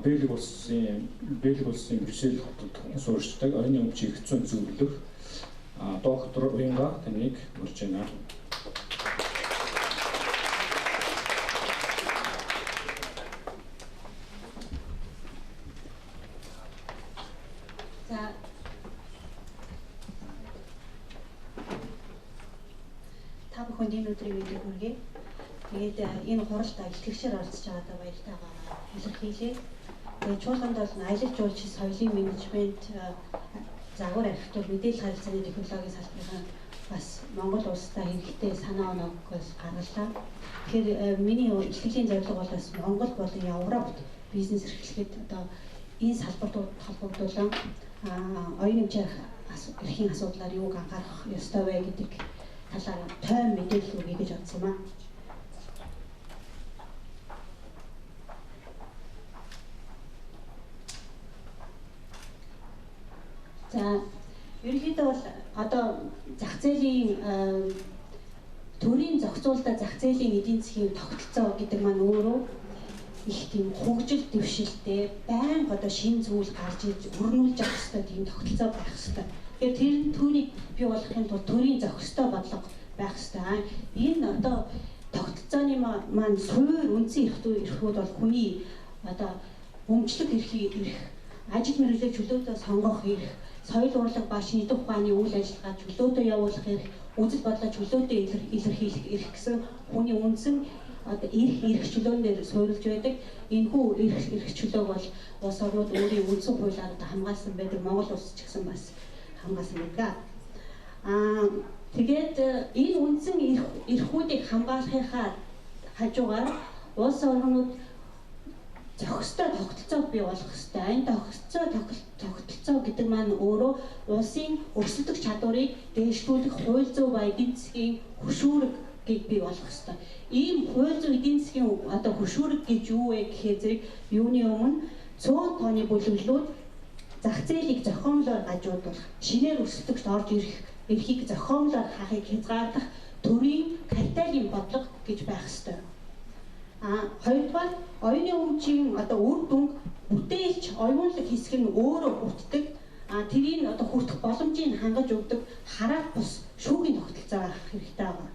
Бэлэг улсын Брюссель хотод суурьшдаг оюуны өмчийг хэцүү зөвлөх доктор Уянга таныг урьж байна. Та бүхэнд энэ өдрийн мэндийг хүргэе. Тэгээд энэ хуралд итгэгчээр оролцож байгаадаа баяртайгаа илэрхийлье. Тэгээд чуулганд бол аялал жуулчин соёлын менежмент загвар архитектур мэдээлэл харилцааны технологийн салбарын бас Монгол улстай хэрэгтэй санаа оноогоос гаргалаа. Тэгэхээр миний итгэлийн зорилго бол бас Монгол болон Европт бизнес эрхлэхэд одоо энэ салбартууд холбогдуулан оюун эмчийн эрхийн асуудлаар юуг анхаарах ёстой вэ гэдэг талаар тойм мэдээлэл өгье гэж бодсон юм аа. За ерөнхийдөө бол одоо зах зээлийн төрийн зохицуулалтаа зах зээлийн эдийн засгийн тогтолцоо гэдэг маань өөрөө их тийм хөгжил дэвшилтэй байнга одоо шинэ зүйл гарч ирж өрнүүлж авах хэрэгтэй тийм тогтолцоо байх хэрэгтэй. Тэгэхээр тэр түүнийг бий болгохын тулд төрийн зохистой бодлого байх хэрэгтэй. Энэ одоо тогтолцооны маань суур үндсэн эрхүүд бол хүний одоо өмчлөг эрх, ажил мэргэжлийн чөлөөтэй сонгох эрх, соёл урлаг ба шинжлэх ухааны үйл ажиллагаа чөлөөтэй явуулах эрх, үзэл бодлоо чөлөөтэй илэрхийлэх эрх гэсэн хүний үндсэн одоо эрх чөлөөнөөр суурилж байдаг. Энэхүү эрх чөлөөг бол улс орнууд өөрийн үндсэн хуулиар хамгаалсан байдаг. Монгол улс ч гэсэн бас хамгаалсан байдаг. Тэгээд энэ үндсэн эрхүүдийг хамгаалахынхаа хажуугаар улс орнууд зохистой тогтолцоог бий болгох хэрэгтэй. Энэ тогтолцоо гэдэг маань өөрөө улсын өрсөлдөх чадварыг дээшлүүлэх хууль зүйн ба эдийн засгийн хөшүүргийг бий болгох хэрэгтэй. Ийм хууль зүйн эдийн засгийн одоо хөшүүрэг гэж юу вэ гэхээр зэрэг юуны өмнө 100 тонны бүлэглүүд зах зээлийг зохиомлоор гажуудуулах, шинээр өрсөлдөгч орж ирэх эрхийг зохиомлоор хаахыг хязгаарлах төрийн капиталын бодлого гэж байх ёстой. Хоёрдугаар оюуны өмчийн одоо үр дүнг бүтээлч оюунлаг хэсэг нь өөрөө бүтдэг. Тэрийг одоо хүртэх боломжийг хангаж өгдөг хараах бус шүүхийн тогтолцоо авах хэрэгтэй байна.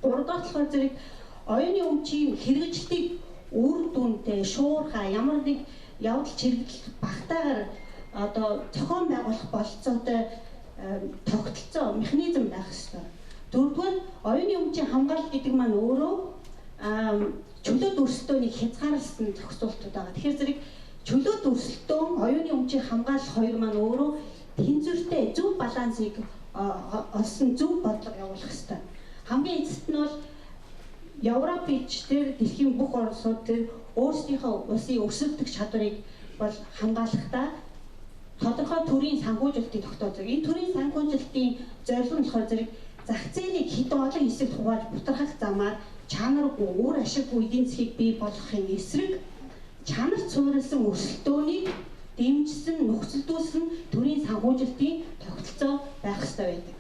Гуравдугаар болохоор зэрэг оюуны өмчийн хэрэгжилтийг үр дүнтэй, шуурхай ямар нэг явдал чирэгдэл багтаагаар одоо зохион байгуулах бололцоотой тогтолцоо механизм байх ёстой. Дөрөвдүгээр оюуны өмчийн хамгаалалт гэдэг маань өөрөө чөлөөт өрсөлдөөнийг хязгаарласан зохицуултууд байгаа. Тэгэхээр зэрэг чөлөөт өрсөлдөөн, оюуны өмчийг хамгаалах хоёр маань өөрөө тэнцвэртэй зөв балансыг олсон зөв бодлого явуулах хэрэгтэй. Хамгийн эцэст нь бол Европч тэр дэлхийн бүх улсууд тэр өөрсдийнхөө улсын өрсөлдөх чадварыг бол хамгаалахдаа тодорхой төрийн санхүүжилтийг тогтоож байгаа. Энэ төрийн санхүүжилтийн зорилго нь болохоор зэрэг зах зээлийг хэдэн олон хэсэгт хувааж бутрахах замаар чанаргүй, үр ашиггүй эдийн засгийг бий болгохын эсрэг чанарт суурилсан өрсөлдөөнийг дэмжсэн, нөхцөлдүүлсэн төрийн санхүүжилтийн тогтолцоо байх ёстой байдаг.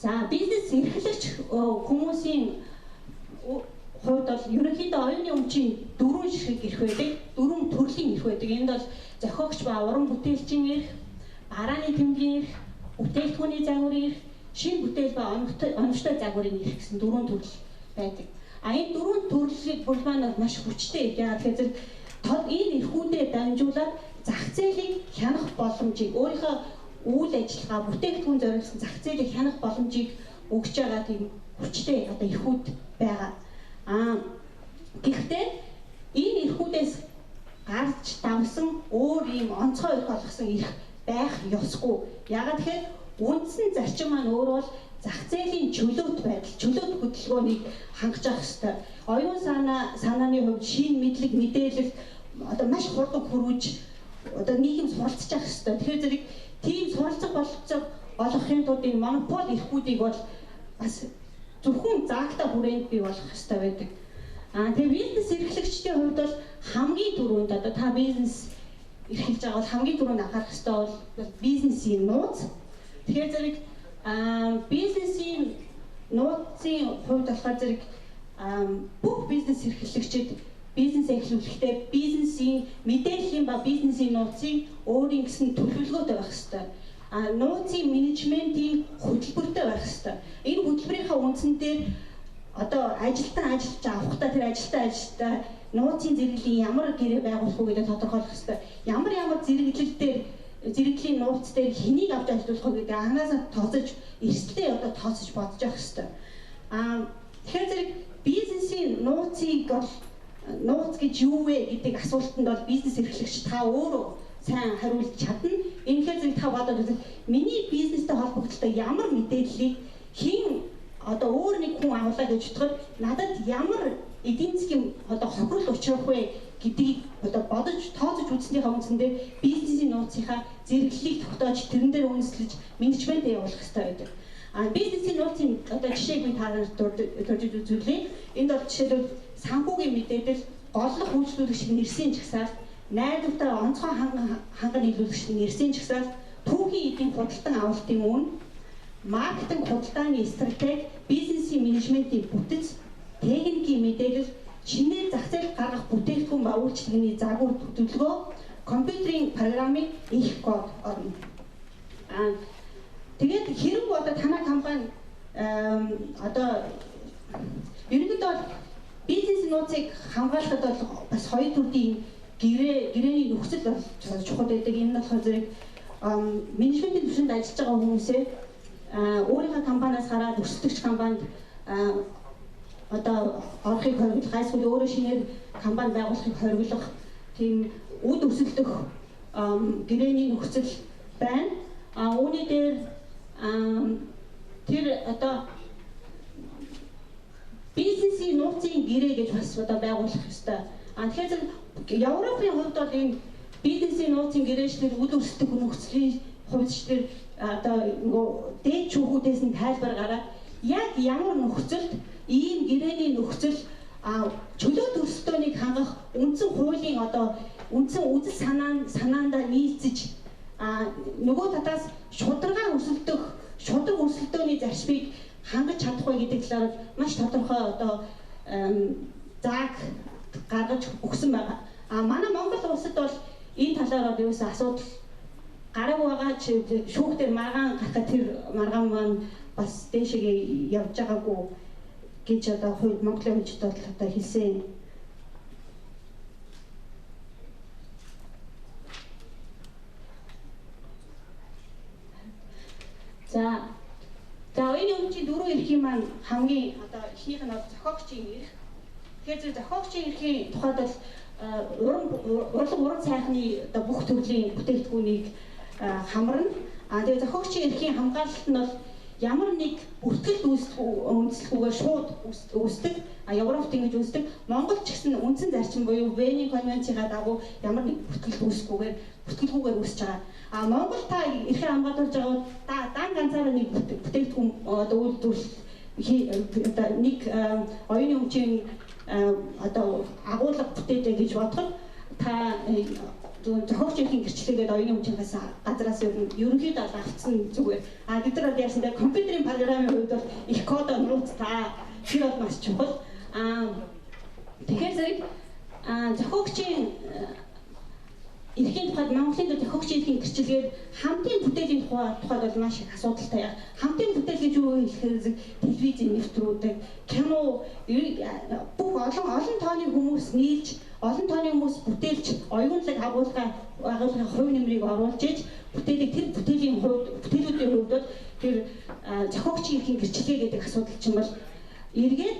За бизнес эрхлэгч хүмүүсийн хувьд бол ерөнхийдөө оюуны өмчийн 4 ширхэг эрх байдаг, 4 төрлийн эрх байдаг. Энд бол зохиогч ба уран бүтээлчийн эрх, барааны тэмдгийн эрх, бүтээгдэхүүний загварын эрх, шинэ бүтээл ба оновчтой загварын эрх гэсэн 4 төрөл байдаг. Энэ 4 төрлийг бүр маань маш хүчтэй. Яагаад гэвэл энэ эрхүүдэд дамжуулаад зах зээлийг хянах боломжийг өөрийнхөө үйл ажиллагаа бүтээгдэхүүн зориулсан зах зээлийг хянах боломжийг өгч байгаа тийм хүчтэй одоо эрхүүд байгаа. Гэхдээ энэ эрхүүдээс гарч давсан өөр ийм онцгой эрх олгосон эрх байх ёсгүй. Яагаад тэгэхээр үндсэн зарчим маань өөрөө бол зах зээлийн чөлөөт байдал, чөлөөт хөдөлгөөнийг хангаж авах хэрэгтэй. Оюун санааны хувьд шинэ мэдлэг, мэдээлэл одоо маш хурдан хүрвэж одоо нийгэм суралцж авах хэрэгтэй. Тэгэхээр зэрэг тийм суралцах боловсрол олгохын тулд энэ монопол эрхүүдийг бол бас зөвхөн заагтаа хүрээнд бий болох хэрэгтэй байдаг. Тэгээ бизнес эрхлэгчдийн хувьд бол хамгийн түрүүнд одоо та бизнес эрхэлж байгаа бол хамгийн түрүүнд анхаарах хэрэгтэй бол бизнесийн нууц. Тэгэхээр зэрэг бизнесийн нууцын хувьд болохоор зэрэг бүх бизнес эрхлэгчид бизнес эхлүүлэхдээ бизнесийн мэдээллийн ба бизнесийн нууцын өөрийн гэсэн төлөвлөгөөтэй байх ёстой. Нууцын менежментийн хөтөлбөртэй байх ёстой. Энэ хөтөлбөрийнхаа үндсэн дээр одоо ажилтан ажиллаж авахдаа тэр ажилтаа нууцын зэрэглэлийн ямар гэрээ байгуулах уу гэдэг тодорхойлох ёстой. Ямар зэрэглийн нууц дээр хэнийг авч ажиллах уу гэдэг анхаасаа тооцож эрсдэлээ одоо тооцож бодож явах ёстой. Тэгэхээр зэрэг бизнесийн нууц гэж юу вэ гэдэг асуултанд бол бизнес эрхлэгч та өөрөө сайн хариулж чадна. Энэхээр зэрэг та бодоод үзэх миний бизнестэй холбогдолтой ямар мэдээллийг хэн одоо өөр нэг хүн авлаа гэж бодоход надад ямар эдийн засгийн одоо хохирол учрах вэ гэдгийг одоо бодож тооцож үзснийхаа үндсэндээ бизнесийн нууцынхаа зэрэглэлийг тогтоож тэрэн дээр үндэслэж менежментээ явуулах хэрэгтэй байдаг. Бизнесийн нууцын одоо жишээг би та нарт дурдж үзүүлье. Энд бол жишээлбэл санхүүгийн мэдээлэл, голлох үйлчлүүлэгч нэрсийн жагсаалт, найдвартай онцгой ханган нийлүүлэгч нэрсийн жагсаалт, түүхийн эдийн худалдан авалтын үн, маркетинг худалдааны стратеги, бизнесийн менежментийн бүтэц, техникийн мэдээлэл, шинээр зах зээл гаргах бүтээгдэхүүн ба үйлчилгээний загвар төлөвлөгөө, компьютерийн программын их код орно. Тэгээд хэрэг одоо танай компани одоо ерөнхийдөө бизнес нууцыг хамгаалахад бол бас хоёр төрлийн гэрээний нөхцөл бол чухал байдаг. Энэ нь болохоор зэрэг менежментийн түвшинд ажиллаж байгаа хүмүүсээ өөрийнхөө компаниас хараад өрсөлдөгч компанид одоо орохыг хориглох, эсвэл өөрөө шинээр компани байгуулахыг хориглох тийм үд өсөлдөх гэрээний нөхцөл байна. Үүний дээр тэр одоо бизнесийн нууцын гэрээ гэж бас одоо байгуулах ёстой. Тэгэхээр Европын хувьд бол энэ бизнесийн нууцын гэрээчлэр үд өсөлтөх нөхцөлийн хувьчлэр одоо дээд шүүхүүдээс нь тайлбар гараад яг ямар нөхцөлд ийм гэрээний нөхцөл чөлөө төрөлтөөнийг хангах үндсэн хуулийн одоо үндсэн үзэл санаандаа нийцэж нөгөө татаас шудраг өрсөлдөөний зарчмыг хангаж чадах вэ гэдэг талаар маш тодорхой одоо зааг гаргаж өгсөн байгаа. Манай Монгол улсад бол энэ талаар бол юусэн асуудал гараг байгаа ч шүүх дээр маргаан гарахад тэр маргаан маань бас дээшээ явж байгаагүй гэж одоо Монголын хүчтэй бол одоо хэлсэн. За энэ өмнөний дөрөв эрхийн маань хамгийн одоо эхнийх нь бол зохиогчийн эрх. Тэгэхээр зохиогчийн эрхийн тухайд бол уран сайхны одоо бүх төрлийн бүтээгдэхүүнийг хамарна. Тэгээд зохиогчийн эрхийн хамгаалалт нь бол ямар нэг бүртгэлд үндэслэхгүйгээр шууд үүсдэг. Европт ингэж үүсдэг. Монгол ч гэсэн үндсэн зарчим буюу Венийн конвенцийн дагуу ямар нэг бүртгэлгүйгээр үүсэж байгаа. Монгол та эрхээ хамгаалуулж байгаа дан ганцаараа нэг бүтээгдэхүүн одоо үйлдвэрлэл одоо нэг оюуны өмчийн одоо агуулга бүтээдэг гэж бодоход та зохиогч эрхийн гэрчлэгээд оюуны өмчийнхээс газраас ерөнхийдөө авцсан зүгээр. Бид нар яасан дээр компьютерийн программын хувьд бол их код нууц тэр бол маш чухал. Тэгэхээр зэрэг зохиогчийн эрхийн тухайд Монголын зохиогчийн эрхийн гэрчлэгээр хамтын бүтээлийн тухайд бол маш их асуудалтай. Хамтын бүтээл гэж юу гэхээр телевизийн нэвтрүүлэг, кино бүх олон тооны хүмүүс нийлж олон тооны хүмүүс бүтээлч оюунлаг агуулгын хувь нэмрийг оруулж иж бүтээлийг тэр бүтээлүүдийн хувьд тэр зохиогчийн эрхийн гэрчлэгээ гэдэг асуудал чинь бол эргээд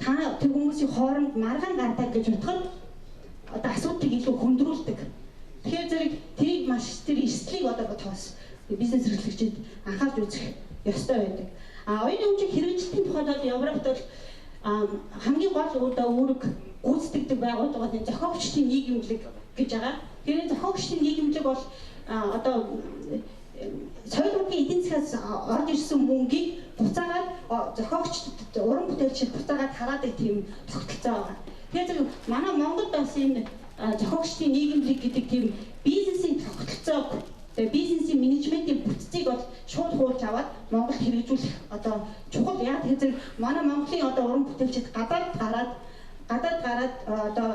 та тэр хүмүүсийн хооронд маргаан гардаг гэж бодоход одоо асуудлыг илүү хөндрүүлдэг. Тэгэхээр зэрэг тэрийг маш тэр эрсдлийг одоо тоос бизнес эрхлэгчид анхаарч үзэх ёстой байдаг. Оюуны өмчийн хэрэгжилтийн тухайд бол Европт бол хамгийн гол үүрэг гүйцэтгэдэг байгууллага бол зохиогчдын нийгэмлэг гэж байгаа. Тэгэхээр зохиогчдын нийгэмлэг бол одоо соёл урлагийн эдийн засгаас орж ирсэн мөнгийг буцаагаад зохиогчдод уран бүтээлчид буцаагаад хараадаг тийм тогтолцоо байгаа. Тэгэхээр манай Монголд бас энэ зохиогчдын нийгэмлэг гэдэг тийм бизнесийн тогтолцоог, бизнесийн менежментийн бүтцийг цэцгийг бол шууд хуулж аваад Монгол хэрэгжүүлэх одоо чухал яа тэгэхээр манай Монголын одоо уран бүтээлчид гадаад гараад одоо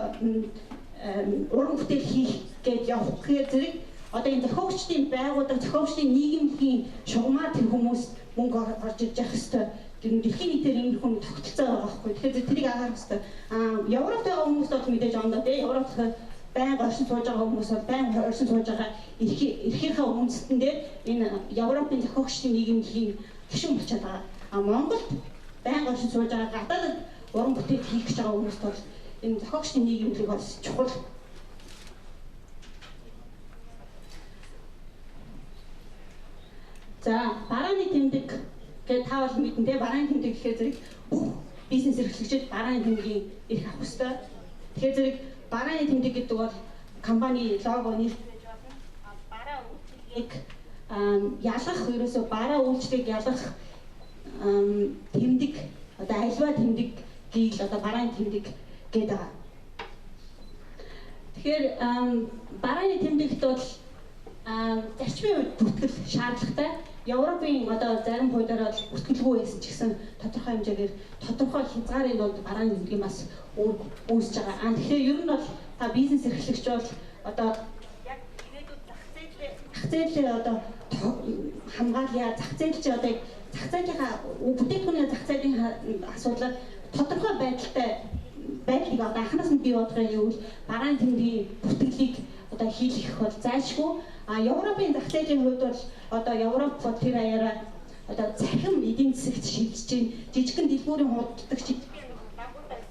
уран бүтээл хийх гэж явах зэрэг одоо энэ зохиогчдын байгууллага зохиогчдын нийгэмлэгийн шугамаар тэр хүмүүс мөнгө орж иж явах хэвээр тэр дэлхийн нийтээр ийм хүн тогтолцоо байгаа байхгүй. Тэгэхээр тэрийг анхаарах хэвээр Европт байгаа хүмүүс бол мэдээж ондоо тий Европт байнга оршин сууж байгаа хүмүүс бол байнга оршин сууж байгаа эрхийнхээ үндэстэн дээр энэ Европын зохиогчдын нийгэмлэгийн гишүүн болчиход байгаа. Монголд байнга оршин сууж байгаа гадаадд уран бүтээл хийх гэж байгаа хүмүүс бол энэ зохиогчдын нийгэмлэг бол чухал. За барааны тэмдэг гэдэг та бол мэднэ те барааны тэмдэг гэхээр зэрэг бүх бизнес эрхлэгчид барааны тэмдгийн эрх авах ёстой. Тэгэхээр зэрэг барааны тэмдэг гэдэг бол компани лого нэртэй бараа үйлчлэгийг ялгах ерөөсөө бараа үйлчлэгийг ялгах тэмдэг одоо альва тэмдэг гээл одоо барааны тэмдэг гэдэг байгаа. Тэгэхээр барааны тэмдэгт бол зарчмын үед бүртгэл шаардлагатай. Европын одоо зарим хуулиар бол бүртгэлгүй байсан ч гэсэн тодорхой хэмжээгээр тодорхой хязгаарын донд барааны тэмдгийг бас үүсэж байгаа. Тэгэхээр ер нь бол та бизнес эрхлэгч бол одоо яг ирээдүйд зах зээлээ одоо хамгаалъя. Зах зээл чи одоо зах зээлийнхаа бүтээгдэхүүний зах зээлийн асуудлаар тодорхой байдлыг одоо анханаас нь бий болгохын юм бол барааны тэмдгийн бүртгэлийг одоо хийх бол зайлшгүй. Европын зах зээлийн хувьд бол одоо Европ бол тэр аяараа одоо цахим эдийн засагт шилжиж чинь жижигхэн дэлгүүрийн худалдагч дагуу байсан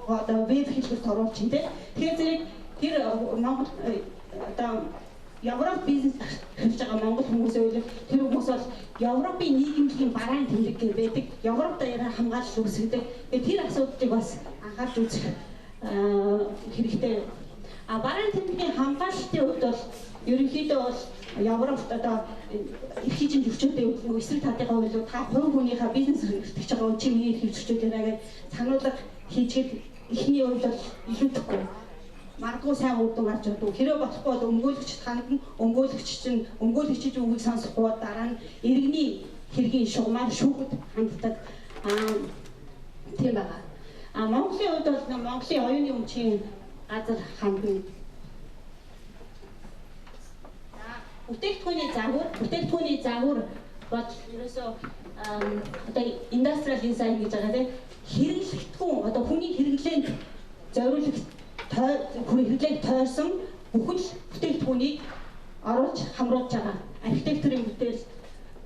бол одоо веб хэлбэрт оруулж чинь тийм. Тэгэхээр зэрэг тэр Монгол одоо Европ бизнес хийж байгаа Монгол хүмүүсээ үйл тэр хүмүүс бол Европын нийгэмлэгийн барааны тэмдэг байдаг. Европ даяараа хамгаалал үүсгэдэг. Тэр асуудлыг бас анхаарч үзэх хэрэгтэй. Барааны тэмдгийн хамгаалалтын хувьд бол ерөнхийдөө бол Европт одоо эрхийн зөрчилдөд эсрэг талынхаа хуулиуд та хувь хүнийхээ бизнес эрхлэж байгаа чи миний эрхийн зөрчилдөөрээ гэж сануулга хийчихэд эхний үед бол илүүдэхгүй. Магадгүй сайн үр дүн гарч ирдэг. Хэрэв болохгүй бол өмгөөлөгчд хандна. Өмгөөлөгчд үгийг сонсохгүй дараа нь иргэний хэргийн шугамар шүүхэд ханддаг. Тийм байгаа. Монголын хувьд бол Монголын оюуны өмчийн газар хандна. Бүтээгдэхүүний загвар бол ерөөсөө одоо industrial design гэж байгаа тийм хэрэглэгдэхүүн одоо хүний хэрэглээнд хэрэглээнд тойрсон бүхэл бүтээгдэхүүнийг оруулж хамруулж байгаа. Архитектурын бүтээл,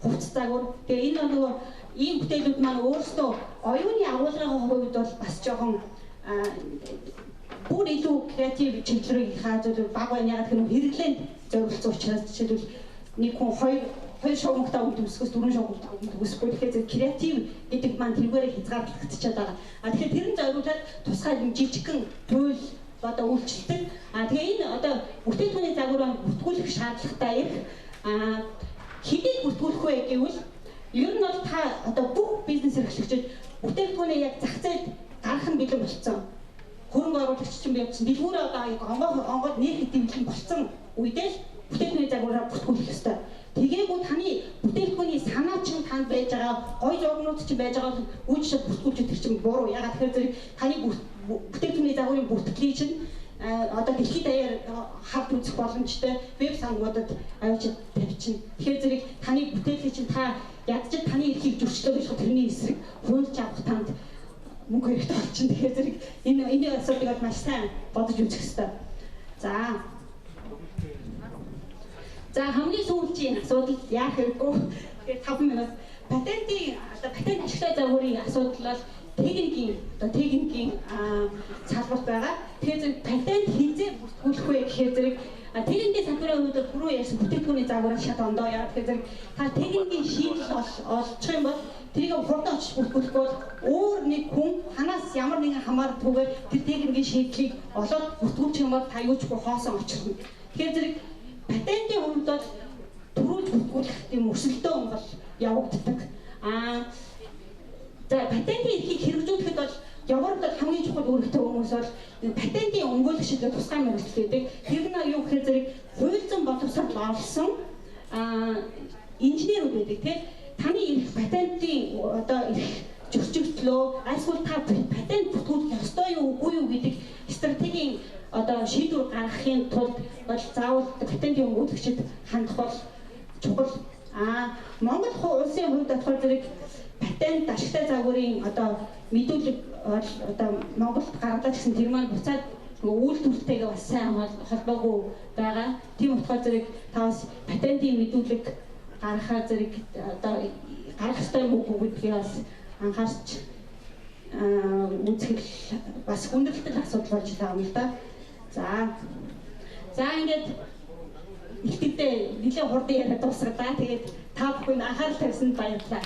хувцас загвар. Тэгээ энэ нөгөө ийм бүтээлүүд маань өөрсдөө оюуны агуулгын хувьд бол бас жоохон бүр илүү креатив чиглэлийг хаажуулах баг байна. Яг тэр хэрэглээнд зориулсан учраас жишээлбэл нэг хүн хоёр шугамтай үнд өсгөөс дөрвөн шугамтай үнд өсөхгүй. Тэгэхээр креатив гэдэг маань тэргээрээ хязгаарлагдчихад байгаа. Тэгэхээр тэр нь зориулаад тусгай жижигхэн туйл одоо үйлчлдэг. Тэгээ энэ одоо бүтээгдэхүүний загварыг бүртгүүлэх шаардлагатай их хэдийг бүртгүүлэх вэ гэвэл ер нь бол та одоо бүх бизнес эрхлэгчид бүтээгдэхүүний яг зах зээлд гарах нь бэлэн болцсон. Хөрөнгө оруулагч чинь явсан дэлгүүрээ одоо онгод нийт хэдийн болсон үедээ бүтээгдэхүүний загвараар бүртгүүлэх ёстой. Тэгээгүй таны бүтээгдэхүүний санаа чинь танд байж байгаа гой зургнууд чинь байж байгаа үүчээ бүртгүүлж идэх чинь буруу. Ягаад тэгэхээр зэрэг таны бүтээгдэхүүний загварын бүртгэлийг чинь одоо дэлхийд даяар хавд үзэх боломжтой веб сангуудад авч тавьчихна. Тэгэхээр зэрэг таны бүтээлийг чинь та ядчид таны эрхийг зөрчлөө гэж тэрний эсрэг хуульч авах танд мөнгө хэрэгтэй болчихно. Тэгэхээр зэрэг энэ асуудлыг маш сайн бодож үзэх хэрэгтэй. За хамгийн сүүлийн асуудал яах хэрэггүй. Тэгэхээр 5 минут патент ашиглах загварын асуудал бол техникийн салбарт байгаа. Тэгэхээр зэрэг патент хинзээ бүртгүүлэх вэ гэхээр зэрэг техникийн салбарын хувьд түрүү ярьсан бүтээгдэхүүний загвар шат ондоо яа. Тэгэхээр зэрэг та техникийн шийдэл олчих юм бол тэрийг хурдан очиж бүртгүүлэх бол өөр нэг хүн танаас ямар нэгэн хамааратгүйгээр тэр техникийн шийдлийг олоод бүртгүүлчих юм бол та юучгүй хоосон очирно. Тэгэхээр зэрэг патентын хувьд бол төрүүлж бүртгүүлэх тийм өрсөлдөөн бол явагддаг. За патентын эрхийг хэрэгжүүлэхэд бол Европт хамгийн чухал үүрэгтэй хүмүүс бол патентын өмгөөлөгчдөө тусгай мөрөлдөл гэдэг. Тэр нь юу гэхээр зэрэг хууль зүйн боловсрол олсон инженерүүд байдаг тийм таны ирэх патентын одоо ирэх зөрчигдлөө альсгүй та патент бүртгүүлэх ёстой юу үгүй юу гэдэг стратегийн одоо шийдвэр гаргахын тулд бол заавал патентын өгүүлэгчид хандах бол чухал. Монгол улсын хувьд болохоор зэрэг патент ашигтай загварын одоо мэдүүлэг одоо Монголд гаргалаа гэсэн тэр маань буцаад үйлдвэрлэлтэйгээ бас сайн холбоогүй байгаа. Тийм утгаар зэрэг та бас патентын мэдүүлэг гаргахаар зэрэг одоо гарах ёстой мөнгө гэдгийг бас анхаарч үзэх бас хүндрэлтэй асуудал болж байгаа юм л да. За ингээд ихтэй нэлээд хурдан яриад дуусгаа. Тэгээд та бүхэн анхаарал тавьсанд баярлалаа.